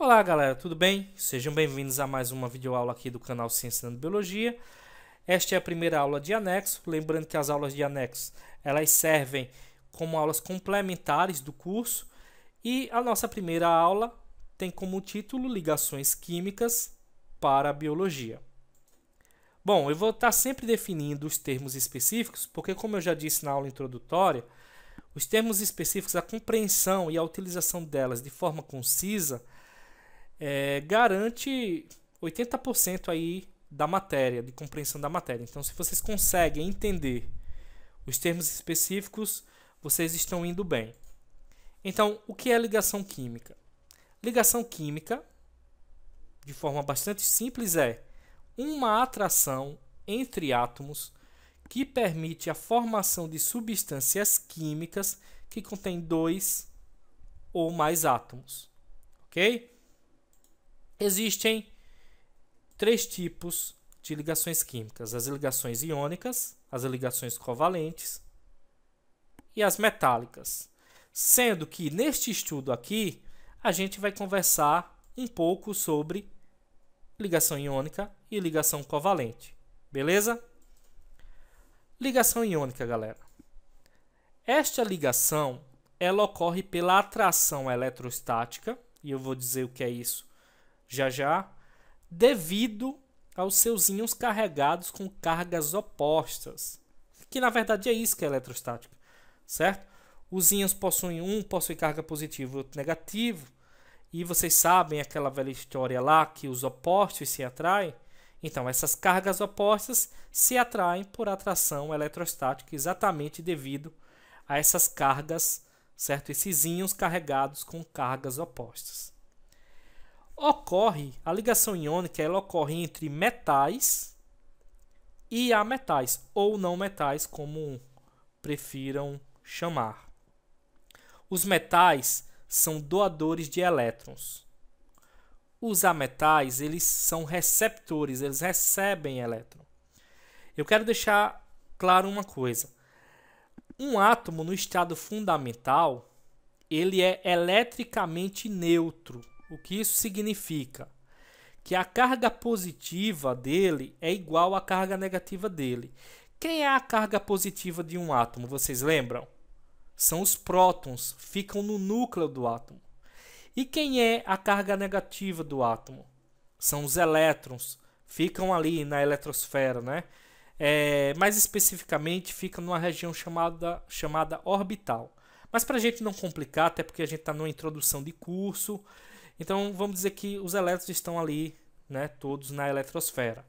Olá galera, tudo bem? Sejam bem-vindos a mais uma videoaula aqui do canal Ciência e Biologia. Esta é a primeira aula de anexo, lembrando que as aulas de anexo elas servem como aulas complementares do curso e a nossa primeira aula tem como título Ligações Químicas para a Biologia. Bom, eu vou estar sempre definindo os termos específicos, porque como eu já disse na aula introdutória, os termos específicos, a compreensão e a utilização delas de forma concisa garante 80% aí da matéria, de compreensão da matéria. Então, se vocês conseguem entender os termos específicos, vocês estão indo bem. Então, o que é ligação química? Ligação química, de forma bastante simples, é uma atração entre átomos que permite a formação de substâncias químicas que contêm dois ou mais átomos. Ok? Existem três tipos de ligações químicas: as ligações iônicas, as ligações covalentes e as metálicas. Sendo que neste estudo aqui, a gente vai conversar um pouco sobre ligação iônica e ligação covalente. Beleza? Ligação iônica, galera. Esta ligação, ela ocorre pela atração eletrostática, e eu vou dizer o que é isso já, devido aos seus íons carregados com cargas opostas, que na verdade é isso que é eletrostática, certo? Os íons possui carga positiva e outro negativo, e vocês sabem aquela velha história lá que os opostos se atraem. Então, essas cargas opostas se atraem por atração eletrostática, exatamente devido a essas cargas, certo? Esses íons carregados com cargas opostas. A ligação iônica, ela ocorre entre metais e ametais, ou não metais, como prefiram chamar. Os metais são doadores de elétrons. Os ametais, eles são receptores, eles recebem elétron. Eu quero deixar claro uma coisa. Um átomo no estado fundamental, ele é eletricamente neutro. O que isso significa? Que a carga positiva dele é igual à carga negativa dele. Quem é a carga positiva de um átomo? Vocês lembram? São os prótons, ficam no núcleo do átomo. E quem é a carga negativa do átomo? São os elétrons, ficam ali na eletrosfera, né? Mais especificamente, ficam numa região chamada orbital. Mas para a gente não complicar, até porque a gente está numa introdução de curso, então vamos dizer que os elétrons estão ali, né, todos na eletrosfera.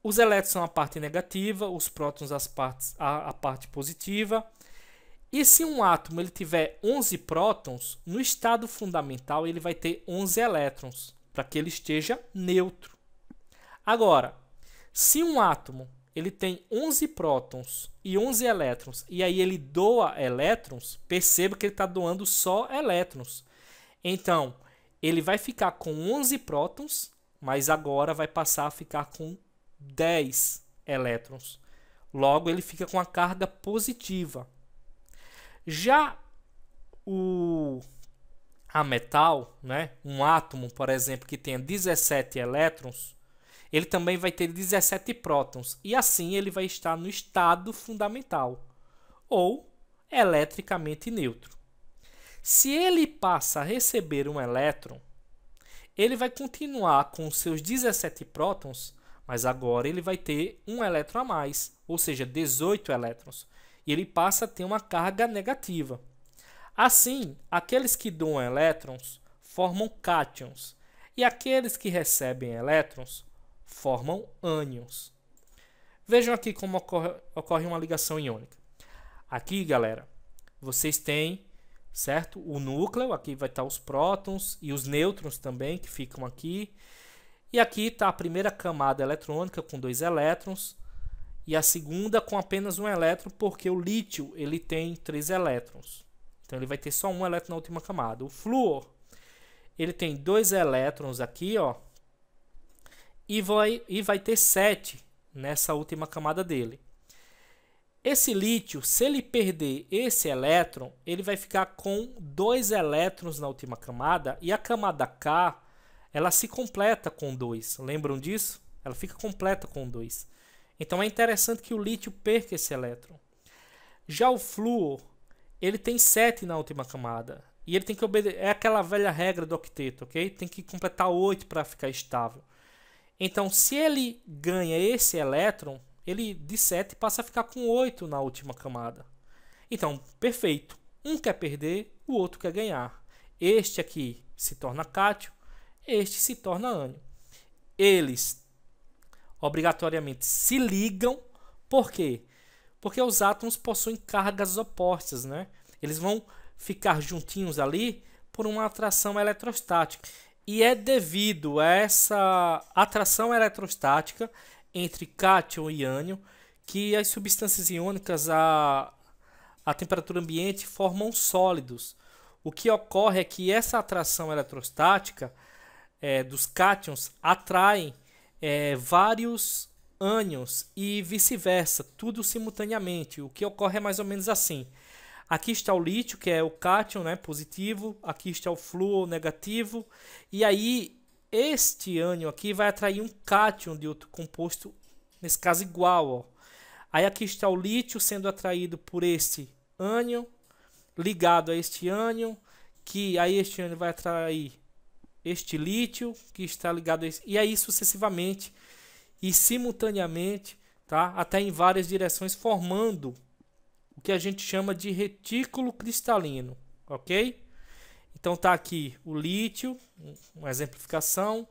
Os elétrons são a parte negativa, os prótons a parte positiva. E se um átomo ele tiver 11 prótons, no estado fundamental ele vai ter 11 elétrons, para que ele esteja neutro. Agora, se um átomo ele tem 11 prótons e 11 elétrons, e aí ele doa elétrons, perceba que ele está doando só elétrons. Então, ele vai ficar com 11 prótons, mas agora vai passar a ficar com 10 elétrons. Logo, ele fica com a carga positiva. Já a metal, né, um átomo, por exemplo, que tenha 17 elétrons, ele também vai ter 17 prótons. E assim ele vai estar no estado fundamental, ou eletricamente neutro. Se ele passa a receber um elétron, ele vai continuar com seus 17 prótons, mas agora ele vai ter um elétron a mais, ou seja, 18 elétrons. E ele passa a ter uma carga negativa. Assim, aqueles que doam elétrons formam cátions, e aqueles que recebem elétrons formam ânions. Vejam aqui como ocorre uma ligação iônica. Aqui, galera, vocês têm, certo? O núcleo, aqui vai estar os prótons e os nêutrons também, que ficam aqui. E aqui está a primeira camada eletrônica com 2 elétrons e a segunda com apenas um elétron, porque o lítio ele tem 3 elétrons. Então ele vai ter só um elétron na última camada. O flúor, ele tem 2 elétrons aqui, ó, e vai ter 7 nessa última camada dele. Esse lítio, se ele perder esse elétron, ele vai ficar com 2 elétrons na última camada e a camada K, ela se completa com 2. Lembram disso? Ela fica completa com 2. Então é interessante que o lítio perca esse elétron. Já o flúor, ele tem 7 na última camada. E ele tem que obedecer. É aquela velha regra do octeto, ok? Tem que completar 8 para ficar estável. Então, se ele ganha esse elétron, ele de 7 passa a ficar com 8 na última camada. Então, perfeito. Um quer perder, o outro quer ganhar. Este aqui se torna cátion, este se torna ânion. Eles obrigatoriamente se ligam. Por quê? Porque os átomos possuem cargas opostas, né? Eles vão ficar juntinhos ali por uma atração eletrostática. E é devido a essa atração eletrostática entre cátion e ânion que as substâncias iônicas a temperatura ambiente formam sólidos. O que ocorre é que essa atração eletrostática dos cátions atraem vários ânions e vice-versa, tudo simultaneamente. O que ocorre é mais ou menos assim. Aqui está o lítio, que é o cátion, né, positivo. Aqui está o flúor, negativo. E aí, este ânion aqui vai atrair um cátion de outro composto, nesse caso igual. Ó. Aí aqui está o lítio sendo atraído por este ânion, ligado a este ânion, que aí este ânion vai atrair este lítio, que está ligado a esse, e aí sucessivamente e simultaneamente, tá? Até em várias direções, formando o que a gente chama de retículo cristalino, ok? Então tá aqui o lítio, uma exemplificação,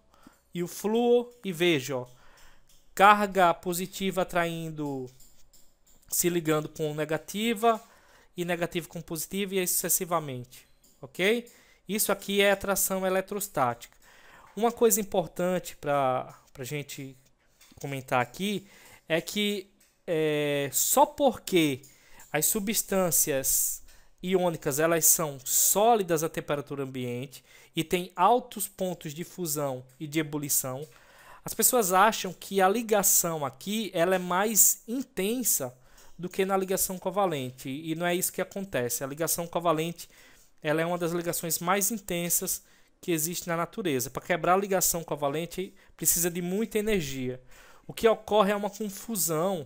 e o flúor, e veja, ó, carga positiva atraindo, se ligando com negativa, e negativo com positivo, e aí sucessivamente, ok? Isso aqui é atração eletrostática. Uma coisa importante para a gente comentar aqui é que só porque as substâncias iônicas elas são sólidas à temperatura ambiente e têm altos pontos de fusão e de ebulição, as pessoas acham que a ligação aqui ela é mais intensa do que na ligação covalente, e não é isso que acontece. A ligação covalente ela é uma das ligações mais intensas que existe na natureza. Para quebrar a ligação covalente precisa de muita energia. O que ocorre é uma confusão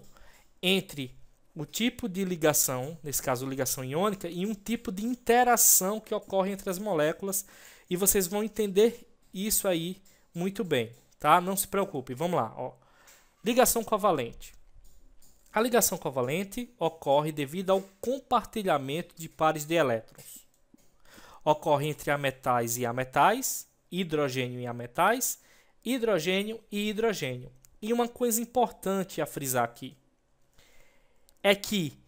entre o tipo de ligação, nesse caso ligação iônica, e um tipo de interação que ocorre entre as moléculas, e vocês vão entender isso aí muito bem, tá? Não se preocupe, vamos lá. Ó. Ligação covalente. A ligação covalente ocorre devido ao compartilhamento de pares de elétrons. Ocorre entre ametais e ametais, hidrogênio e ametais, hidrogênio e hidrogênio. E uma coisa importante a frisar aqui é que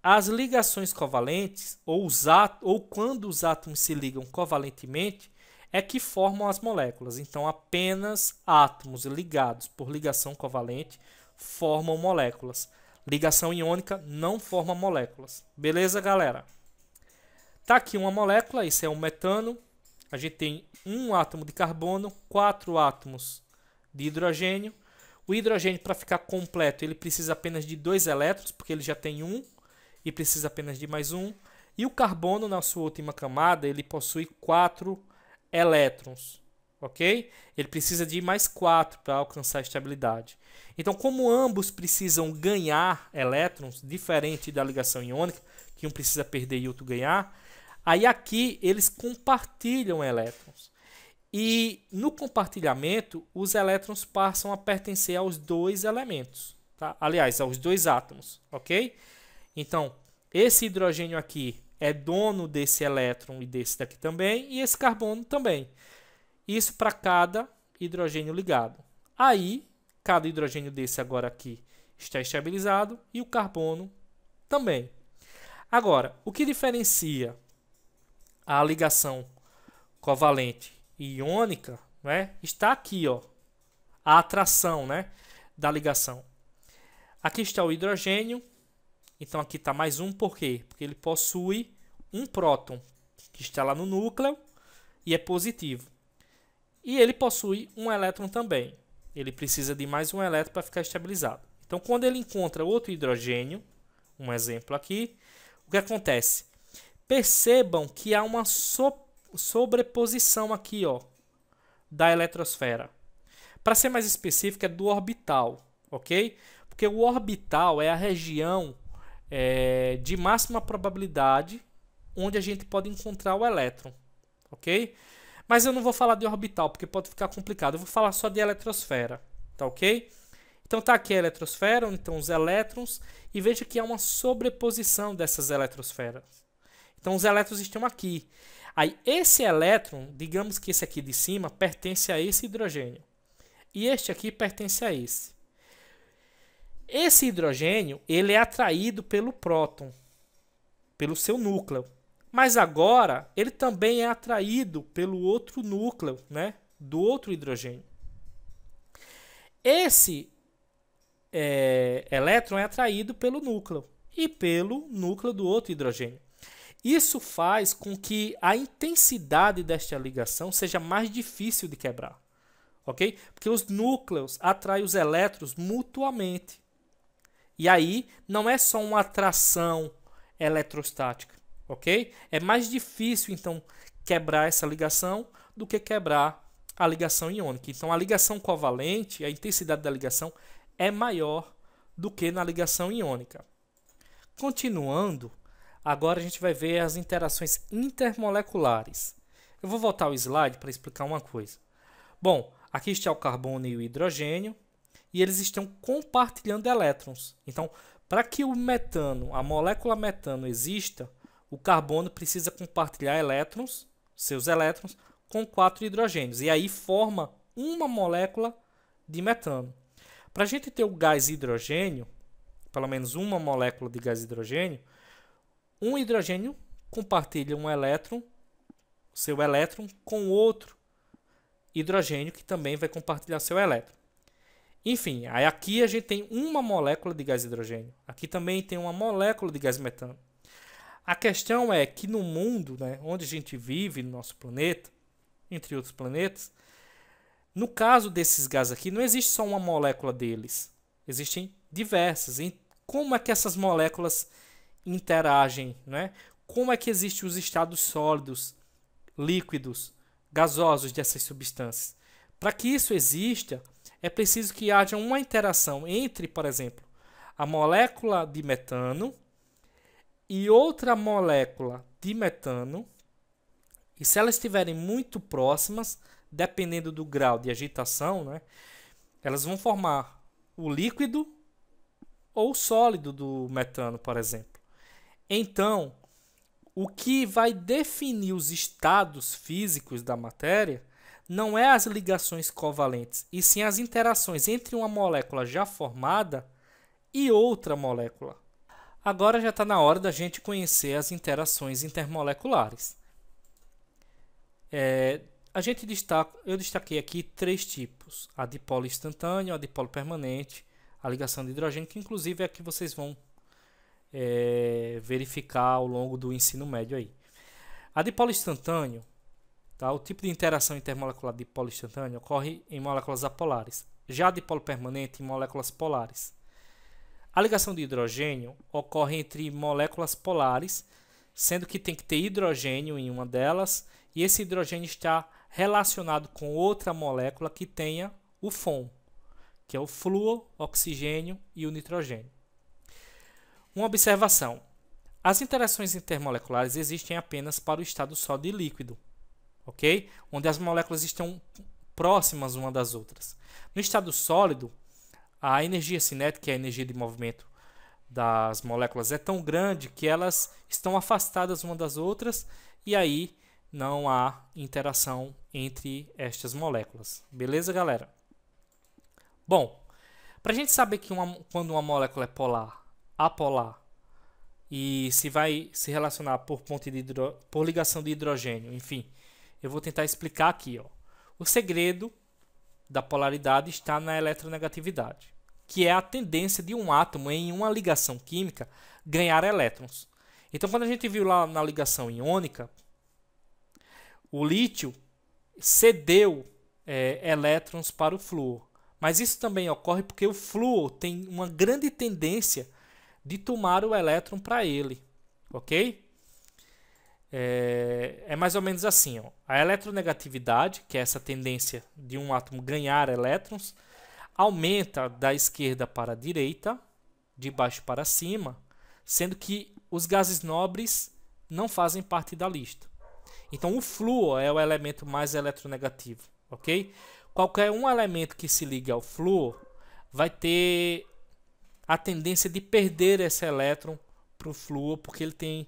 as ligações covalentes, ou quando os átomos se ligam covalentemente, é que formam as moléculas. Então, apenas átomos ligados por ligação covalente formam moléculas. Ligação iônica não forma moléculas. Beleza, galera? Tá aqui uma molécula, isso é um metano. A gente tem um átomo de carbono, 4 átomos de hidrogênio. O hidrogênio, para ficar completo, ele precisa apenas de 2 elétrons, porque ele já tem um e precisa apenas de mais um. E o carbono, na sua última camada, ele possui 4 elétrons, ok? Ele precisa de mais 4 para alcançar a estabilidade. Então, como ambos precisam ganhar elétrons, diferente da ligação iônica, que um precisa perder e outro ganhar, aí aqui eles compartilham elétrons. E no compartilhamento, os elétrons passam a pertencer aos 2 elementos, tá? Aliás, aos 2 átomos, ok? Então, esse hidrogênio aqui é dono desse elétron e desse daqui também, e esse carbono também. Isso para cada hidrogênio ligado. Aí, cada hidrogênio desse agora aqui está estabilizado e o carbono também. Agora, o que diferencia a ligação covalente e iônica, né, está aqui, ó, a atração, né, da ligação. Aqui está o hidrogênio, então aqui está mais um, por quê? Porque ele possui um próton, que está lá no núcleo e é positivo. E ele possui um elétron também. Ele precisa de mais um elétron para ficar estabilizado. Então, quando ele encontra outro hidrogênio, um exemplo aqui, o que acontece? Percebam que há uma sobreposição aqui, ó, da eletrosfera. Para ser mais específico, é do orbital, ok? Porque o orbital é a região de máxima probabilidade onde a gente pode encontrar o elétron, ok? Mas eu não vou falar de orbital, porque pode ficar complicado. Eu vou falar só de eletrosfera, tá ok? Então tá aqui a eletrosfera, onde estão os elétrons, e veja que há uma sobreposição dessas eletrosferas. Então os elétrons estão aqui. Aí esse elétron, digamos que esse aqui de cima, pertence a esse hidrogênio. E este aqui pertence a esse. Esse hidrogênio, ele é atraído pelo próton, pelo seu núcleo. Mas agora, ele também é atraído pelo outro núcleo, né, do outro hidrogênio. Esse elétron é atraído pelo núcleo e pelo núcleo do outro hidrogênio. Isso faz com que a intensidade desta ligação seja mais difícil de quebrar, ok? Porque os núcleos atraem os elétrons mutuamente. E aí não é só uma atração eletrostática, ok? É mais difícil, então, quebrar essa ligação do que quebrar a ligação iônica. Então, a ligação covalente, a intensidade da ligação é maior do que na ligação iônica. Continuando, agora a gente vai ver as interações intermoleculares. Eu vou voltar ao slide para explicar uma coisa. Bom, aqui está o carbono e o hidrogênio, e eles estão compartilhando elétrons. Então, para que o metano, a molécula metano exista, o carbono precisa compartilhar elétrons, seus elétrons, com 4 hidrogênios. E aí forma uma molécula de metano. Para a gente ter o gás hidrogênio, pelo menos uma molécula de gás hidrogênio, um hidrogênio compartilha um elétron, seu elétron, com outro hidrogênio que também vai compartilhar seu elétron. Enfim, aí aqui a gente tem uma molécula de gás hidrogênio. Aqui também tem uma molécula de gás metano. A questão é que no mundo, né, onde a gente vive, no nosso planeta, entre outros planetas, no caso desses gases aqui, não existe só uma molécula deles. Existem diversas. E como é que essas moléculas interagem, né? Como é que existem os estados sólidos, líquidos, gasosos dessas substâncias? Para que isso exista, é preciso que haja uma interação entre, por exemplo, a molécula de metano e outra molécula de metano. E se elas estiverem muito próximas, dependendo do grau de agitação, né, elas vão formar o líquido ou o sólido do metano, por exemplo. Então, o que vai definir os estados físicos da matéria não é as ligações covalentes, e sim as interações entre uma molécula já formada e outra molécula. Agora já está na hora da gente conhecer as interações intermoleculares. Eu destaquei aqui 3 tipos: a dipolo instantâneo, a dipolo permanente, a ligação de hidrogênio, que inclusive é a que vocês vão verificar ao longo do ensino médio aí. A dipolo instantâneo, tá? O tipo de interação intermolecular de dipolo instantâneo ocorre em moléculas apolares, já a dipolo permanente em moléculas polares. A ligação de hidrogênio ocorre entre moléculas polares, sendo que tem que ter hidrogênio em uma delas, e esse hidrogênio está relacionado com outra molécula que tenha o FON, que é o flúor, oxigênio e o nitrogênio. Uma observação: as interações intermoleculares existem apenas para o estado sólido e líquido, ok? Onde as moléculas estão próximas uma das outras. No estado sólido, a energia cinética, que é a energia de movimento das moléculas, é tão grande que elas estão afastadas uma das outras e aí não há interação entre estas moléculas. Beleza, galera? Bom, para a gente saber que quando uma molécula é polar, apolar, e se vai se relacionar por ligação de hidrogênio, enfim, eu vou tentar explicar aqui. Ó. O segredo da polaridade está na eletronegatividade, que é a tendência de um átomo em uma ligação química ganhar elétrons. Então, quando a gente viu lá na ligação iônica, o lítio cedeu elétrons para o flúor, Mas isso também ocorre porque o flúor tem uma grande tendência de tomar o elétron para ele, ok? É mais ou menos assim, ó. A eletronegatividade, que é essa tendência de um átomo ganhar elétrons, aumenta da esquerda para a direita, de baixo para cima, sendo que os gases nobres não fazem parte da lista. Então o flúor é o elemento mais eletronegativo, ok? Qualquer um elemento que se ligue ao flúor vai ter a tendência de perder esse elétron para o flúor, porque ele tem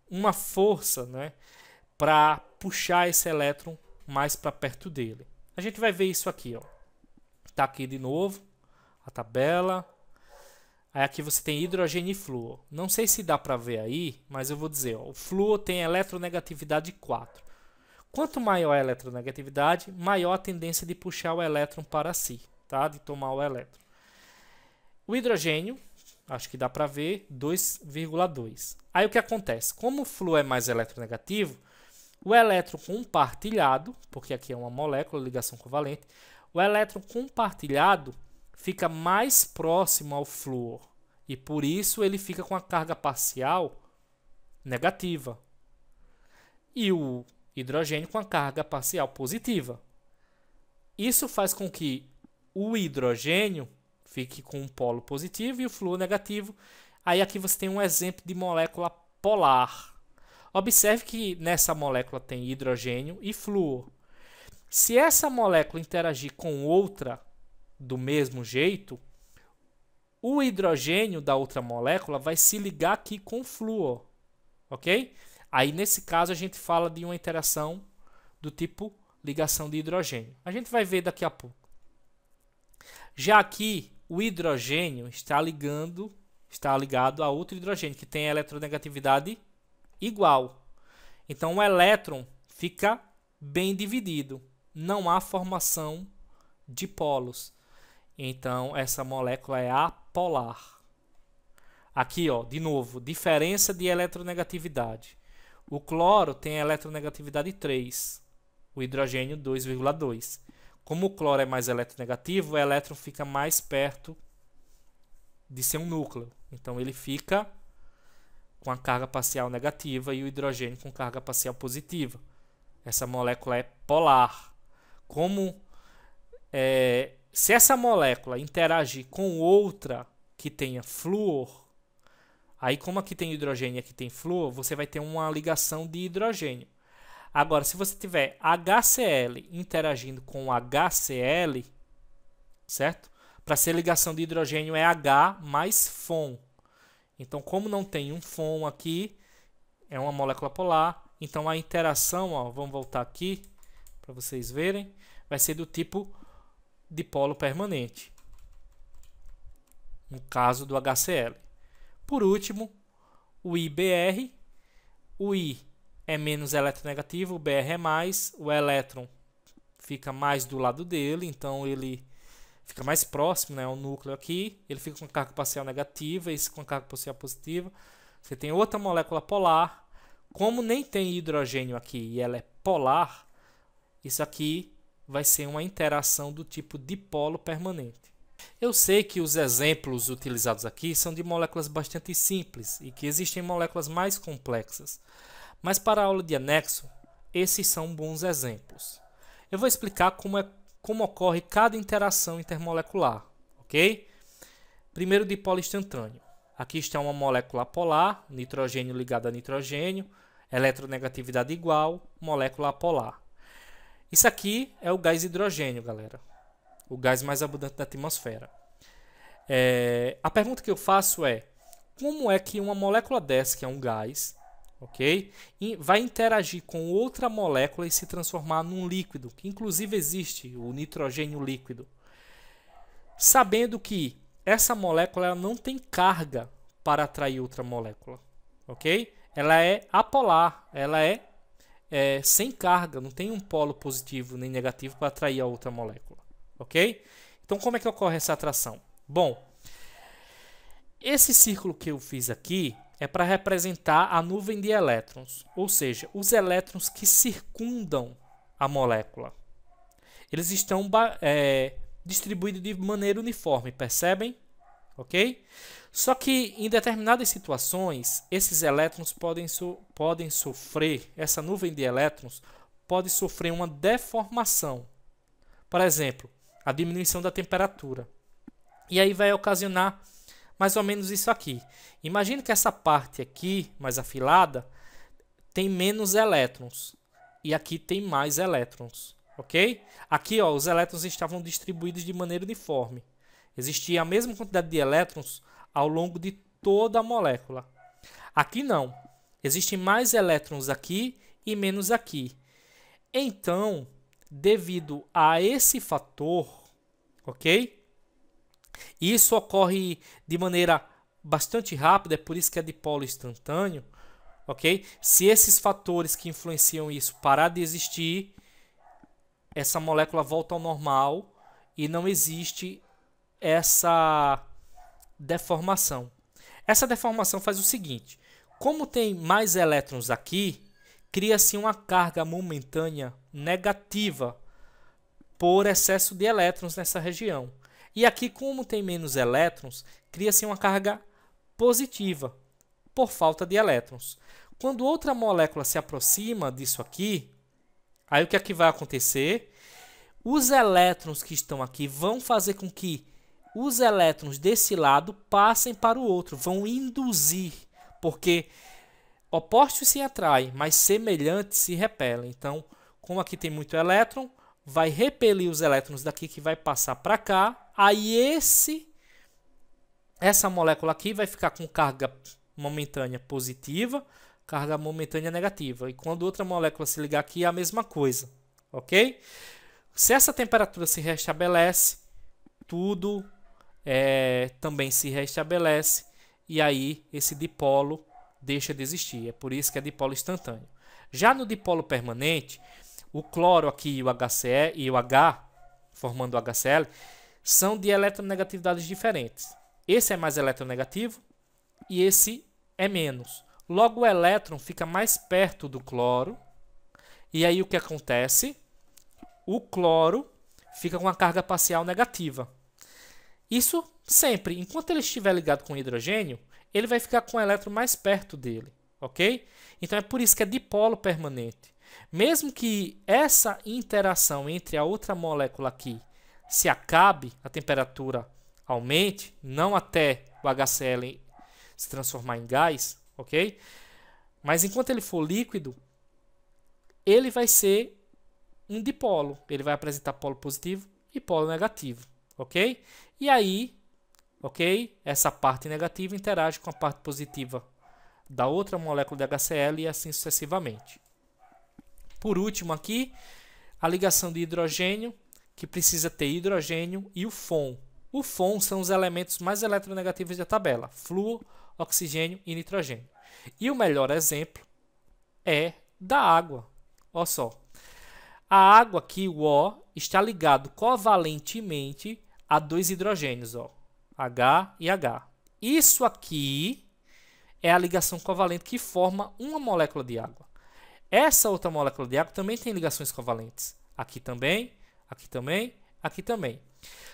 uma força, né, para puxar esse elétron mais para perto dele. A gente vai ver isso aqui, ó. Tá aqui de novo a tabela. Aí aqui você tem hidrogênio e flúor. Não sei se dá para ver aí, mas eu vou dizer, ó, o flúor tem eletronegatividade 4. Quanto maior a eletronegatividade, maior a tendência de puxar o elétron para si, tá? De tomar o elétron. O hidrogênio, acho que dá para ver, 2,2. Aí o que acontece? Como o flúor é mais eletronegativo, o elétron compartilhado, porque aqui é uma molécula, ligação covalente, o elétron compartilhado fica mais próximo ao flúor e por isso ele fica com a carga parcial negativa. E o hidrogênio com a carga parcial positiva. Isso faz com que o hidrogênio fique com um polo positivo e o flúor negativo. Aí aqui você tem um exemplo de molécula polar. Observe que nessa molécula tem hidrogênio e flúor. Se essa molécula interagir com outra do mesmo jeito, o hidrogênio da outra molécula vai se ligar aqui com o flúor, ok? Aí nesse caso a gente fala de uma interação do tipo ligação de hidrogênio. A gente vai ver daqui a pouco. Já aqui o hidrogênio está ligado a outro hidrogênio que tem eletronegatividade igual. Então o elétron fica bem dividido. Não há formação de polos. Então essa molécula é apolar. Aqui, ó, de novo, diferença de eletronegatividade. O cloro tem eletronegatividade 3, o hidrogênio 2,2. Como o cloro é mais eletronegativo, o elétron fica mais perto de ser um núcleo. Então ele fica com a carga parcial negativa e o hidrogênio com carga parcial positiva. Essa molécula é polar. Se essa molécula interagir com outra que tenha flúor, aí como aqui tem hidrogênio e aqui tem flúor, você vai ter uma ligação de hidrogênio. Agora, se você tiver HCl interagindo com HCl, certo? Para ser ligação de hidrogênio é H mais FON. Então, como não tem um FON aqui, é uma molécula polar, então a interação, ó, vamos voltar aqui para vocês verem, vai ser do tipo dipolo permanente, no caso do HCl. Por último, o IBr, o I é menos eletronegativo, o Br é mais, o elétron fica mais do lado dele, então ele fica mais próximo, né, ao núcleo aqui, ele fica com carga parcial negativa, esse com carga parcial positiva. Você tem outra molécula polar, como nem tem hidrogênio aqui e ela é polar, isso aqui vai ser uma interação do tipo dipolo permanente. Eu sei que os exemplos utilizados aqui são de moléculas bastante simples e que existem moléculas mais complexas, mas para a aula de anexo, esses são bons exemplos. Eu vou explicar como ocorre cada interação intermolecular, ok? Primeiro, dipolo instantâneo. Aqui está uma molécula polar, nitrogênio ligado a nitrogênio, eletronegatividade igual, molécula apolar. Isso aqui é o gás hidrogênio, galera. O gás mais abundante da atmosfera. A pergunta que eu faço é, como é que uma molécula dessa, que é um gás, ok, vai interagir com outra molécula e se transformar num líquido, que inclusive existe, o nitrogênio líquido, sabendo que essa molécula ela não tem carga para atrair outra molécula, ok? Ela é apolar, ela é sem carga, não tem um polo positivo nem negativo para atrair a outra molécula, ok? Então como é que ocorre essa atração? Bom, esse círculo que eu fiz aqui é para representar a nuvem de elétrons, ou seja, os elétrons que circundam a molécula. eles estão distribuídos de maneira uniforme, percebem? Ok? Só que em determinadas situações, esses elétrons podem sofrer, essa nuvem de elétrons pode sofrer uma deformação. Por exemplo, a diminuição da temperatura. E aí vai ocasionar mais ou menos isso aqui. Imagine que essa parte aqui, mais afilada, tem menos elétrons. E aqui tem mais elétrons. Ok? Aqui, ó, os elétrons estavam distribuídos de maneira uniforme. Existia a mesma quantidade de elétrons ao longo de toda a molécula. Aqui não. Existem mais elétrons aqui e menos aqui. Então, devido a esse fator, ok? Isso ocorre de maneira bastante rápida, é por isso que é dipolo instantâneo, ok? Se esses fatores que influenciam isso parar de existir, essa molécula volta ao normal e não existe essa deformação. Essa deformação faz o seguinte: como tem mais elétrons aqui, cria-se uma carga momentânea negativa por excesso de elétrons nessa região. E aqui, como tem menos elétrons, cria-se uma carga positiva por falta de elétrons. Quando outra molécula se aproxima disso aqui, aí o que é que vai acontecer? Os elétrons que estão aqui vão fazer com que os elétrons desse lado passem para o outro, vão induzir, porque opostos se atraem, mas semelhantes se repelem. Então, como aqui tem muito elétron, vai repelir os elétrons daqui que vai passar para cá. Aí essa molécula aqui vai ficar com carga momentânea positiva, carga momentânea negativa. E quando outra molécula se ligar aqui, é a mesma coisa. Ok? Se essa temperatura se restabelece, tudo também se restabelece. E aí esse dipolo deixa de existir. É por isso que é dipolo instantâneo. Já no dipolo permanente, o cloro aqui e o HCl e o H, formando o HCl, são de eletronegatividades diferentes. Esse é mais eletronegativo e esse é menos. Logo, o elétron fica mais perto do cloro. E aí o que acontece? O cloro fica com a carga parcial negativa. Isso sempre. Enquanto ele estiver ligado com o hidrogênio, ele vai ficar com o elétron mais perto dele. Ok? Então é por isso que é dipolo permanente. Mesmo que essa interação entre a outra molécula aqui se acabe, a temperatura aumente, não até o HCl se transformar em gás, ok? Mas enquanto ele for líquido, ele vai ser um dipolo. Ele vai apresentar polo positivo e polo negativo, ok? E aí, ok? Essa parte negativa interage com a parte positiva da outra molécula de HCl e assim sucessivamente. Por último aqui, a ligação de hidrogênio, que precisa ter hidrogênio e o FON. O FON são os elementos mais eletronegativos da tabela: flúor, oxigênio e nitrogênio. E o melhor exemplo é da água. Olha só. A água aqui, o O, está ligado covalentemente a dois hidrogênios, ó, H e H. Isso aqui é a ligação covalente que forma uma molécula de água. Essa outra molécula de água também tem ligações covalentes. Aqui também, aqui também, aqui também.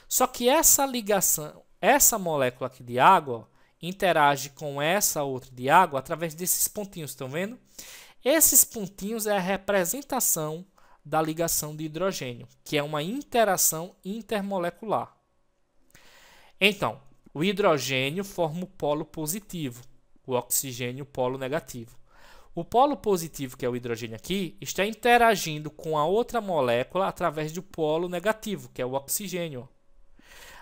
Só que essa ligação, essa molécula aqui de água, ó, interage com essa outra de água através desses pontinhos, estão vendo? Esses pontinhos é a representação da ligação de hidrogênio, que é uma interação intermolecular. Então, o hidrogênio forma o polo positivo, o oxigênio o polo negativo. O polo positivo, que é o hidrogênio aqui, está interagindo com a outra molécula através do polo negativo, que é o oxigênio.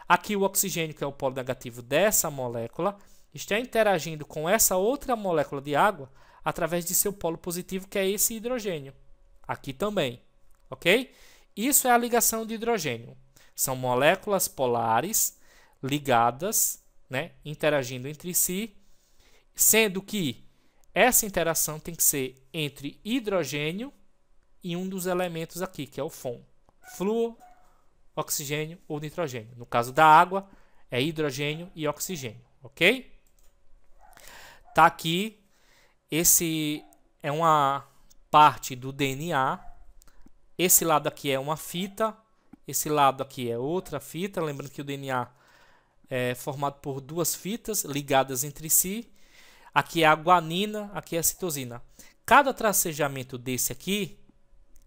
Aqui o oxigênio, que é o polo negativo dessa molécula, está interagindo com essa outra molécula de água através de seu polo positivo, que é esse hidrogênio. Aqui também, ok? Isso é a ligação de hidrogênio. São moléculas polares ligadas, né, interagindo entre si, sendo que essa interação tem que ser entre hidrogênio e um dos elementos aqui, que é o FON. Flúor, oxigênio ou nitrogênio. No caso da água, é hidrogênio e oxigênio, ok? Tá aqui, esse é uma parte do DNA. Esse lado aqui é uma fita esse lado aqui é outra fita, lembrando que o DNA é formado por duas fitas ligadas entre si. Aqui é a guanina, aqui é a citosina. Cada tracejamento desse aqui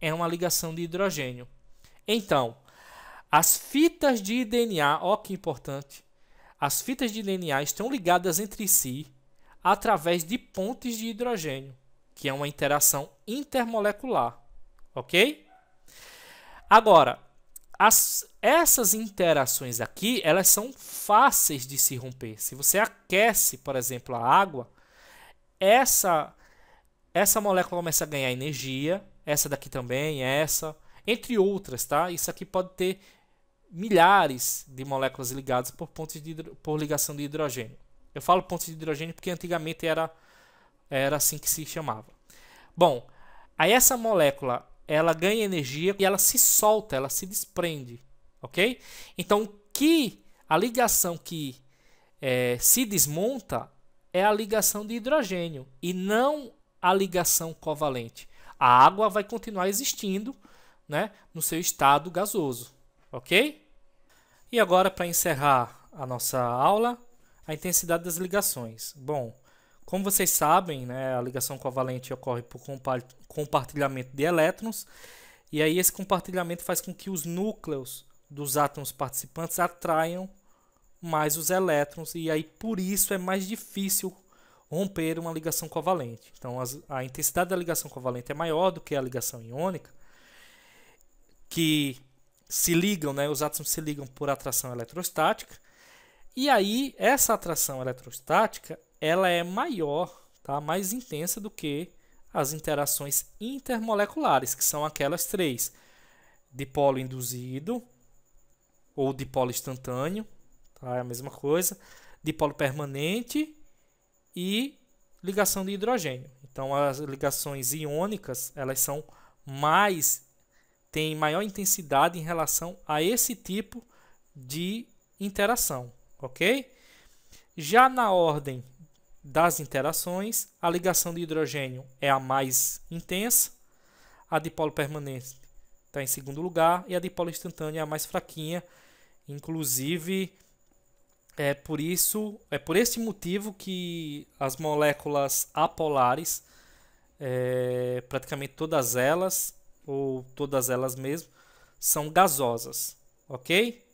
é uma ligação de hidrogênio. Então, as fitas de DNA, ó que importante, as fitas de DNA estão ligadas entre si através de pontes de hidrogênio, que é uma interação intermolecular, ok? Agora, essas interações aqui, elas são fáceis de se romper. Se você aquece, por exemplo, a água, essa molécula começa a ganhar energia, essa daqui também, essa, entre outras, tá? Isso aqui pode ter milhares de moléculas ligadas por ligação de hidrogênio. Eu falo pontos de hidrogênio porque antigamente era assim que se chamava. Bom, aí essa molécula ela ganha energia e ela se solta, ela se desprende, ok? Então, a ligação que se desmonta é a ligação de hidrogênio e não a ligação covalente. A água vai continuar existindo, né, no seu estado gasoso, ok? E agora, para encerrar a nossa aula, a intensidade das ligações. Bom, como vocês sabem, né, a ligação covalente ocorre por compartilhamento de elétrons, e aí esse compartilhamento faz com que os núcleos dos átomos participantes atraiam mais os elétrons, e aí por isso é mais difícil romper uma ligação covalente. Então a intensidade da ligação covalente é maior do que a ligação iônica, que se ligam, né, os átomos se ligam por atração eletrostática, e aí essa atração eletrostática ela é maior, tá, mais intensa do que as interações intermoleculares, que são aquelas três: dipolo induzido ou dipolo instantâneo, tá, é a mesma coisa, dipolo permanente e ligação de hidrogênio. Então as ligações iônicas elas têm maior intensidade em relação a esse tipo de interação, ok? Já na ordem das interações, a ligação de hidrogênio é a mais intensa, a dipolo permanente está em segundo lugar e a dipolo instantânea é a mais fraquinha. Inclusive, é por esse motivo que as moléculas apolares, praticamente todas elas, ou todas elas mesmo, são gasosas, ok?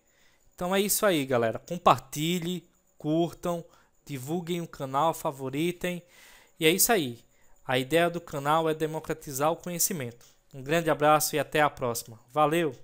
Então é isso aí, galera. Compartilhe, curtam, divulguem o canal, favoritem. E é isso aí. A ideia do canal é democratizar o conhecimento. Um grande abraço e até a próxima. Valeu!